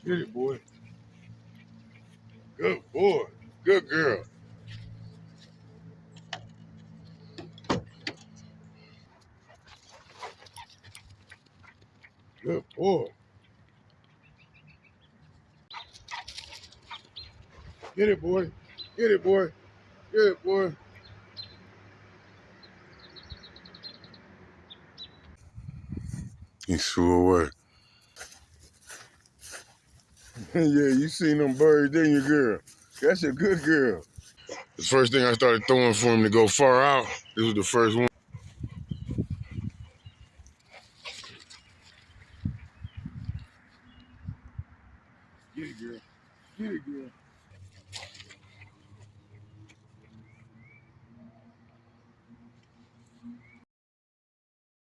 Get it, boy. Good boy. Good girl. Good boy. Get it, boy. Get it, boy. Get it, boy. He flew away. Yeah, you seen them birds, didn't you, girl? That's a good girl. The first thing I started throwing for him to go far out, this was the first one. Get it, girl. Get it, girl.